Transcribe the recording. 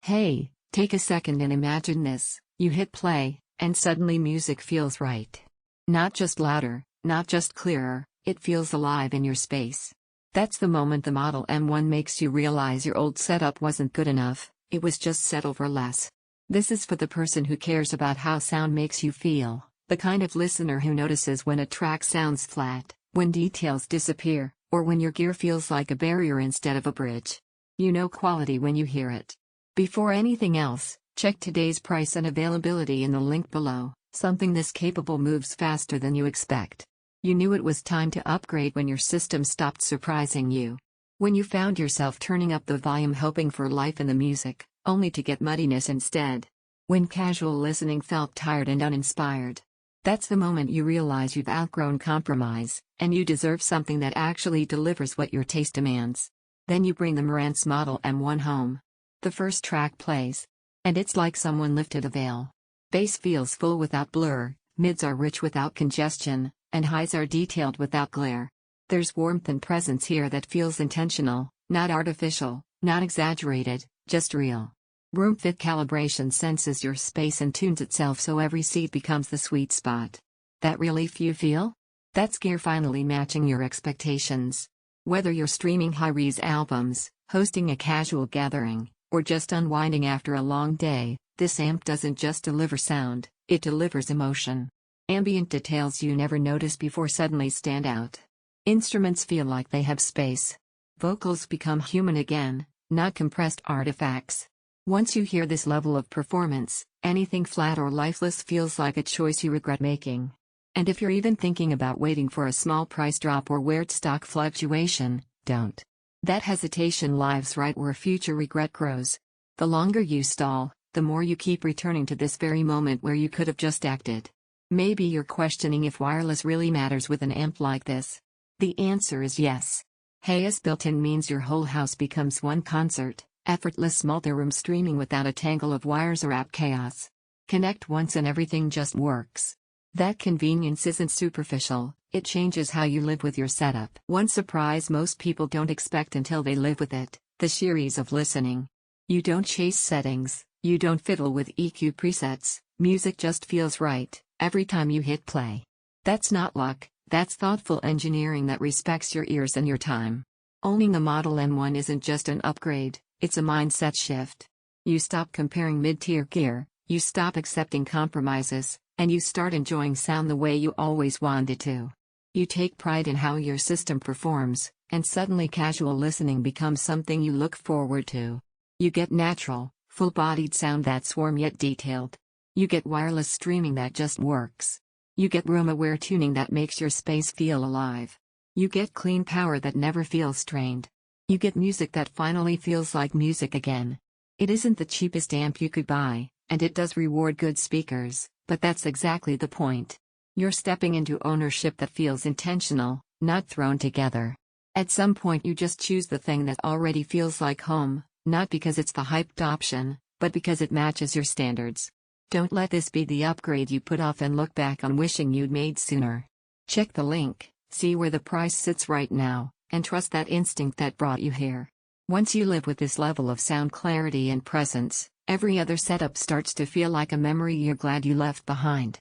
Hey, take a second and imagine this. You hit play, and suddenly music feels right. Not just louder, not just clearer, it feels alive in your space. That's the moment the Model M1 makes you realize your old setup wasn't good enough, it was just settled for less. This is for the person who cares about how sound makes you feel, the kind of listener who notices when a track sounds flat, when details disappear, or when your gear feels like a barrier instead of a bridge. You know quality when you hear it. Before anything else, check today's price and availability in the link below. Something this capable moves faster than you expect. You knew it was time to upgrade when your system stopped surprising you. When you found yourself turning up the volume hoping for life in the music, only to get muddiness instead. When casual listening felt tired and uninspired. That's the moment you realize you've outgrown compromise, and you deserve something that actually delivers what your taste demands. Then you bring the Marantz Model M1 home. The first track plays. And it's like someone lifted a veil. Bass feels full without blur, mids are rich without congestion, and highs are detailed without glare. There's warmth and presence here that feels intentional, not artificial, not exaggerated, just real. Room fit calibration senses your space and tunes itself so every seat becomes the sweet spot. That relief you feel? That's gear finally matching your expectations. Whether you're streaming high-res albums, hosting a casual gathering, or just unwinding after a long day, this amp doesn't just deliver sound, it delivers emotion. Ambient details you never noticed before suddenly stand out. Instruments feel like they have space. Vocals become human again, not compressed artifacts. Once you hear this level of performance, anything flat or lifeless feels like a choice you regret making. And if you're even thinking about waiting for a small price drop or weird stock fluctuation, don't. That hesitation lives right where future regret grows. The longer you stall, the more you keep returning to this very moment where you could have just acted. Maybe you're questioning if wireless really matters with an amp like this. The answer is yes. HEOS built-in means your whole house becomes one concert, effortless multi-room streaming without a tangle of wires or app chaos. Connect once and everything just works. That convenience isn't superficial, it changes how you live with your setup. One surprise most people don't expect until they live with it, the sheer ease of listening. You don't chase settings, you don't fiddle with EQ presets, music just feels right, every time you hit play. That's not luck, that's thoughtful engineering that respects your ears and your time. Owning the Model M1 isn't just an upgrade, it's a mindset shift. You stop comparing mid-tier gear, you stop accepting compromises, and you start enjoying sound the way you always wanted to. You take pride in how your system performs, and suddenly casual listening becomes something you look forward to. You get natural, full-bodied sound that's warm yet detailed. You get wireless streaming that just works. You get room-aware tuning that makes your space feel alive. You get clean power that never feels strained. You get music that finally feels like music again. It isn't the cheapest amp you could buy, and it does reward good speakers, but that's exactly the point. You're stepping into ownership that feels intentional, not thrown together. At some point you just choose the thing that already feels like home, not because it's the hyped option, but because it matches your standards. Don't let this be the upgrade you put off and look back on wishing you'd made sooner. Check the link, see where the price sits right now, and trust that instinct that brought you here. Once you live with this level of sound clarity and presence, every other setup starts to feel like a memory you're glad you left behind.